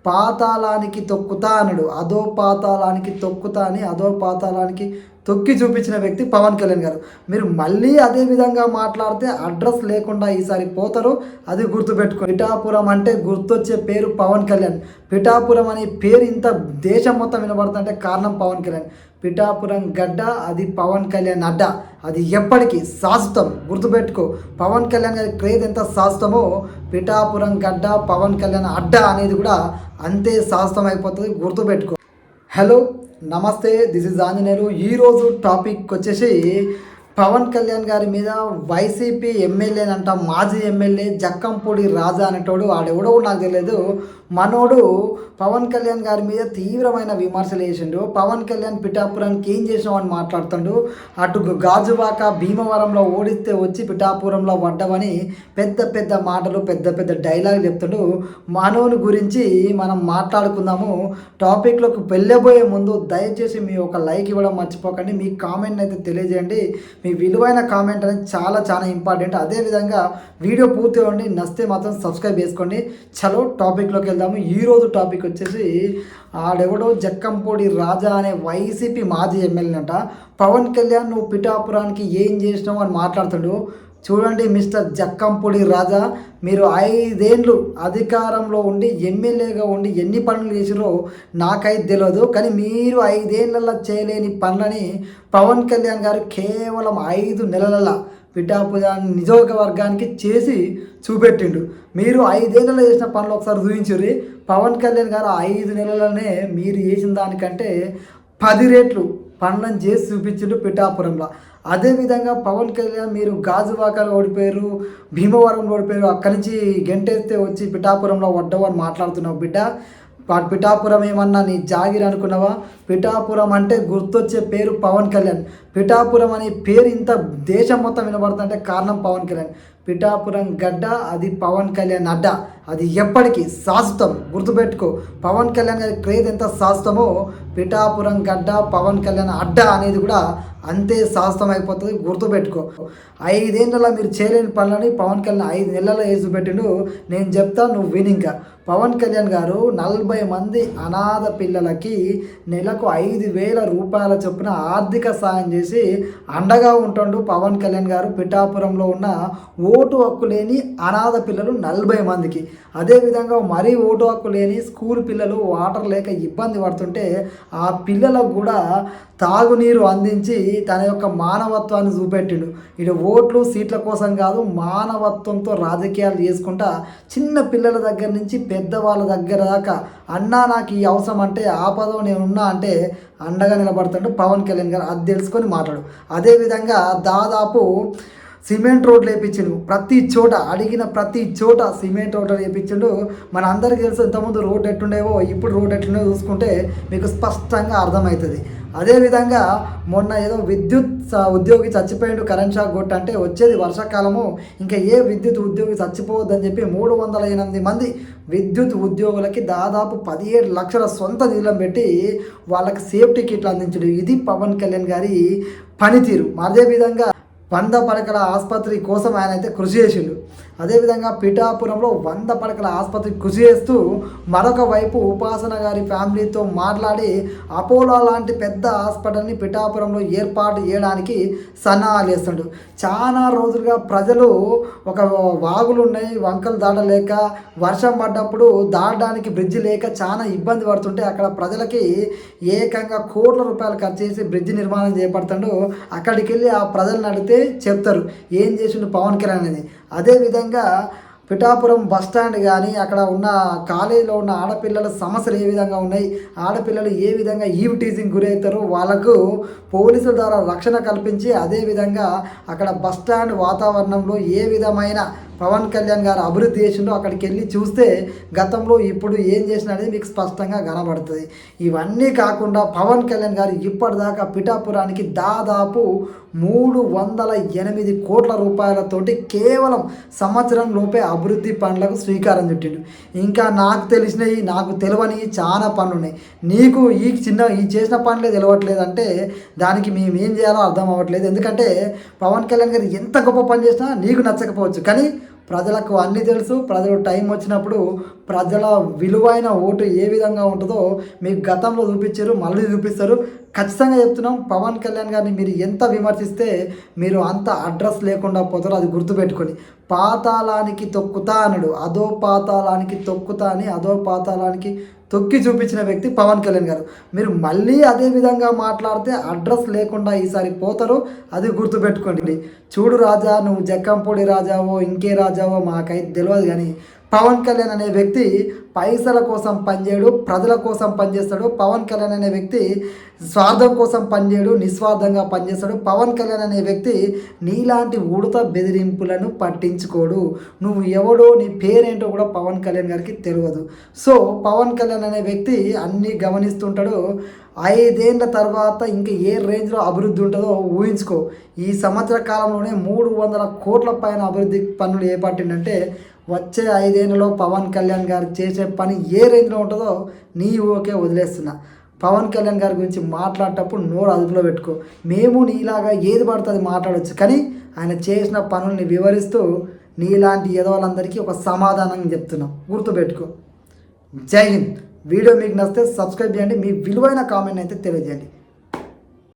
పాతాళానికి తొక్కుతా అన్నాడు. అదో పాతాళానికి తొక్కుతా అని అదో పాతాళానికి తొక్కి చూపించిన వ్యక్తి పవన్ కళ్యాణ్ గారు. మీరు మళ్ళీ అదే విధంగా మాట్లాడితే అడ్రస్ లేకుండా ఈసారి పోతారు, అది గుర్తుపెట్టుకో. పిఠాపురం అంటే గుర్తొచ్చే పేరు పవన్ కళ్యాణ్. పిఠాపురం అనే పేరు ఇంత దేశం మొత్తం వినబడుతుంటే కారణం పవన్ కళ్యాణ్. పిఠాపురం గడ్డ, అది పవన్ కళ్యాణ్ అడ్డ, అది ఎప్పటికీ శాశ్వతం. గుర్తుపెట్టుకో. పవన్ కళ్యాణ్ గారి క్రేజ్ ఎంత శాశ్వతమో పిఠాపురం గడ్డ, పవన్ కళ్యాణ్ అడ్డ అనేది కూడా అంతే శాశ్వతం అయిపోతుంది. గుర్తుపెట్టుకో. హలో, నమస్తే, దిస్ ఇస్ ఆంజనేయులు. ఈరోజు టాపిక్ వచ్చేసి పవన్ కళ్యాణ్ గారి మీద వైసీపీ ఎమ్మెల్యేనంట, మాజీ ఎమ్మెల్యే జక్కంపూడి రాజా అనేటోడు, ఆడెవడో నాకు తెలియదు, మనోడు పవన్ కళ్యాణ్ గారి మీద తీవ్రమైన విమర్శలు వేసిండు. పవన్ కళ్యాణ్ పిఠాపురానికి ఏం చేసినావు అని మాట్లాడుతుండు. అటు గాజువాక భీమవరంలో ఓడిస్తే వచ్చి పిఠాపురంలో పడ్డవని పెద్ద పెద్ద మాటలు, పెద్ద పెద్ద డైలాగ్ చెప్తుండు. మనోని గురించి మనం మాట్లాడుకుందాము. టాపిక్లోకి వెళ్ళబోయే ముందు దయచేసి మీ ఒక లైక్ ఇవ్వడం మర్చిపోకండి. మీ కామెంట్ అయితే తెలియజేయండి. మీ విలువైన కామెంట్ అనేది చాలా చాలా ఇంపార్టెంట్. అదేవిధంగా వీడియో పూర్తిగా ఉండి నచ్చితే మాత్రం సబ్స్క్రైబ్ చేసుకోండి. చలో టాపిక్లోకి వెళ్దాము. ఈరోజు టాపిక్ వచ్చేసి ఆడెవడో జక్కంపూడి రాజా అనే వైసీపీ మాజీ ఎమ్మెల్యే అంట. పవన్ కళ్యాణ్ నువ్వు పిఠాపురానికి ఏం చేసినావు అని మాట్లాడుతాడు. చూడండి మిస్టర్ జక్కంపూడి రాజా, మీరు 5 ఏళ్ళు అధికారంలో ఉండి ఎమ్మెల్యేగా ఉండి ఎన్ని పనులు చేసిరో నాకైతే తెలియదు. కానీ మీరు 5 ఏళ్ళల్లో చేయలేని పనులని పవన్ కళ్యాణ్ గారు కేవలం 5 నెలల పిఠాపురం నియోజకవర్గానికి చేసి చూపెట్టిండు. మీరు 5 ఏళ్ళలో చేసిన పనులు ఒకసారి చూపించుర్రి. పవన్ కళ్యాణ్ గారు 5 నెలలనే మీరు చేసిన దానికంటే 10 రెట్లు పనులను చేసి చూపించిండు పిఠాపురంలో. అదేవిధంగా పవన్ కళ్యాణ్ మీరు గాజువాకలో ఓడిపోయారు, భీమవరంలో ఓడిపోయారు, అక్కడి నుంచి గెంటేస్తే వచ్చి పిఠాపురంలో వడ్డవు అని మాట్లాడుతున్నావు బిడ్డ. పిఠాపురం ఏమన్నా నీ జాగిరి అనుకున్నావా? పిఠాపురం అంటే గుర్తొచ్చే పేరు పవన్ కళ్యాణ్. పిఠాపురం అనే పేరు ఇంత దేశం మొత్తం వినబడుతుంటే కారణం పవన్ కళ్యాణ్. పిఠాపురం గడ్డ, అది పవన్ కళ్యాణ్ అడ్డ, అది ఎప్పటికీ శాశ్వతం. గుర్తుపెట్టుకో. పవన్ కళ్యాణ్ గారి క్రేజ్ ఎంత శాశ్వతమో పిఠాపురం గడ్డ, పవన్ కళ్యాణ్ అడ్డ అనేది కూడా అంతే శాశ్వతం అయిపోతుంది. గుర్తుపెట్టుకో. 5 ఏళ్ళలో మీరు చేయలేని పనులని పవన్ కళ్యాణ్ 5 నెలల్లో వేసి పెట్టిండు. నేను చెప్తా, నువ్వు విని. ఇంకా పవన్ కళ్యాణ్ గారు 40 మంది అనాథ పిల్లలకి నెలకు 5,000 రూపాయల చొప్పున ఆర్థిక సాయం చేసి అండగా ఉంటుండు పవన్ కళ్యాణ్ గారు. పిఠాపురంలో ఉన్న ఓటు హక్కు లేని అనాథ పిల్లలు 40 మందికి, అదేవిధంగా మరీ ఓటు హక్కు లేని స్కూల్ పిల్లలు వాటర్ లేక ఇబ్బంది పడుతుంటే ఆ పిల్లలకు కూడా తాగునీరు అందించి తన యొక్క మానవత్వాన్ని చూపెట్టిండు. ఇటు ఓట్లు సీట్ల కోసం కాదు, మానవత్వంతో రాజకీయాలు చేసుకుంటా చిన్న పిల్లల దగ్గర నుంచి పెద్దవాళ్ళ దగ్గర దాకా అన్నా నాకు ఈ అవసరం అంటే ఆపదో నేనున్నా అంటే అండగా నిలబడుతుండు పవన్ కళ్యాణ్ గారు. అది తెలుసుకొని మాట్లాడు. అదేవిధంగా దాదాపు సిమెంట్ రోడ్లు వేయించిండు. ప్రతి చోట అడిగిన ప్రతి చోట సిమెంట్ రోడ్లు వేయించిండు. మన అందరికీ తెలుసు ఇంతకుముందు రోడ్డు ఎట్టుండేవో, ఇప్పుడు రోడ్డు ఎట్లుండేవో చూసుకుంటే మీకు స్పష్టంగా అర్థమవుతుంది. అదేవిధంగా మొన్న ఏదో విద్యుత్ ఉద్యోగి చచ్చిపోయాడు, కరెంట్ షాక్ కొట్టు అంటే వచ్చేది వర్షాకాలము, ఇంకా ఏ విద్యుత్ ఉద్యోగి చచ్చిపోవద్దని చెప్పి 308 మంది విద్యుత్ ఉద్యోగులకి దాదాపు 17 లక్షల సొంత నిధులను పెట్టి వాళ్ళకి సేఫ్టీ కిట్లు అందించడు. ఇది పవన్ కళ్యాణ్ గారి పనితీరు. అదేవిధంగా 100 పడకల ఆసుపత్రి కోసం ఆయన అయితే కృషి చేసిండు. అదేవిధంగా పిఠాపురంలో 100 పడకల ఆసుపత్రి కృషి చేస్తూ మరొక వైపు ఉపాసన గారి ఫ్యామిలీతో మాట్లాడి అపోలో లాంటి పెద్ద హాస్పిటల్ని పిఠాపురంలో ఏర్పాటు చేయడానికి సన్నాహాలు చేస్తుండు. చాలా రోజులుగా ప్రజలు ఒక వాగులు ఉన్నాయి, వంకలు దాటలేక, వర్షం పడ్డప్పుడు దాటడానికి బ్రిడ్జి లేక చాలా ఇబ్బంది పడుతుంటే అక్కడ ప్రజలకి ఏకంగా కోట్ల రూపాయలు ఖర్చు చేసి బ్రిడ్జి నిర్మాణం చేపడుతుండు. అక్కడికి వెళ్ళి ఆ ప్రజలను అడిగితే చెప్తారు ఏం చేసిండు పవన్ కళ్యాణ్ అనేది. అదేవిధంగా పిఠాపురం బస్టాండ్ కానీ అక్కడ ఉన్న కాలేజీలో ఉన్న ఆడపిల్లల సమస్యలు ఏ విధంగా ఉన్నాయి, ఆడపిల్లలు ఏ విధంగా ఈవ్ టీజింగ్ గురవుతారో వాళ్ళకు పోలీసుల ద్వారా రక్షణ కల్పించి, అదేవిధంగా అక్కడ బస్టాండ్ వాతావరణంలో ఏ విధమైన పవన్ కళ్యాణ్ గారు అభివృద్ధి చేసిండో అక్కడికి వెళ్ళి చూస్తే గతంలో ఇప్పుడు ఏం చేసిన అనేది మీకు స్పష్టంగా కనబడుతుంది. ఇవన్నీ కాకుండా పవన్ కళ్యాణ్ గారు ఇప్పటిదాకా పిఠాపురానికి దాదాపు 308 కోట్ల రూపాయలతోటి కేవలం సంవత్సరం లోపే అభివృద్ధి పనులకు శ్రీకారం చుట్టిండు. ఇంకా నాకు తెలిసినవి, నాకు తెలియని చాలా పనులు ఉన్నాయి. నీకు ఈ చేసిన పనులే తెలియట్లేదంటే దానికి మేము ఏం చేయాలో అర్థం అవ్వట్లేదు. ఎందుకంటే పవన్ కళ్యాణ్ గారు ఎంత గొప్ప పని చేసినా నీకు నచ్చకపోవచ్చు, కానీ ప్రజలకు అన్నీ తెలుసు. ప్రజలు టైం వచ్చినప్పుడు ప్రజల విలువైన ఓటు ఏ విధంగా ఉంటుందో మీకు గతంలో చూపించారు, మళ్ళీ చూపిస్తారు. ఖచ్చితంగా చెప్తున్నాం, పవన్ కళ్యాణ్ గారిని మీరు ఎంత విమర్శిస్తే మీరు అంత అడ్రస్ లేకుండా పోతారో అది గుర్తుపెట్టుకొని. పాతాళానికి తొక్కుతా అనడు, అదో పాతాళానికి తొక్కుతా అని అదో పాతాళానికి తొక్కి చూపించిన వ్యక్తి పవన్ కళ్యాణ్ గారు. మీరు మళ్ళీ అదే విధంగా మాట్లాడితే అడ్రస్ లేకుండా ఈసారి పోతారు, అది గుర్తుపెట్టుకోండి. చూడు రాజా, నువ్వు జక్కంపూడి రాజావో ఇంకే రాజావో మాకైతే తెలియదు, కానీ పవన్ కళ్యాణ్ అనే వ్యక్తి పైసల కోసం పనిచేయడు, ప్రజల కోసం పనిచేస్తాడు. పవన్ కళ్యాణ్ అనే వ్యక్తి స్వార్థం కోసం పనిచేయడు, నిస్వార్థంగా పనిచేస్తాడు. పవన్ కళ్యాణ్ అనే వ్యక్తి నీలాంటి ఉడత బెదిరింపులను పట్టించుకోడు. నువ్వు ఎవడో, నీ పేరేంటో కూడా పవన్ కళ్యాణ్ గారికి తెలియదు. సో పవన్ కళ్యాణ్ అనే వ్యక్తి అన్నీ గమనిస్తుంటాడు. 5 ఏళ్ళ తర్వాత ఇంకా ఏ రేంజ్లో అభివృద్ధి ఉంటుందో ఊహించుకో. ఈ సంవత్సర కాలంలోనే 300 కోట్ల పైన అభివృద్ధి పనులు చేపట్టిందంటే వచ్చే 5 ఏళ్ళలో పవన్ కళ్యాణ్ గారు చేసే పని ఏ రేంజ్లో ఉంటుందో నీ ఊరికే వదిలేస్తున్నా. పవన్ కళ్యాణ్ గారి గురించి మాట్లాడేటప్పుడు నోరు అదుపులో పెట్టుకో. మేము నీలాగా ఏది పడుతుంది మాట్లాడవచ్చు, కానీ ఆయన చేసిన పనుల్ని వివరిస్తూ నీలాంటి ఎదవాళ్ళందరికీ ఒక సమాధానం చెప్తున్నాం, గుర్తుపెట్టుకో. జై హింద్. వీడియో మీకు నచ్చితే సబ్స్క్రైబ్ చేయండి, మీ విలువైన కామెంట్ అయితే తెలియజేయండి.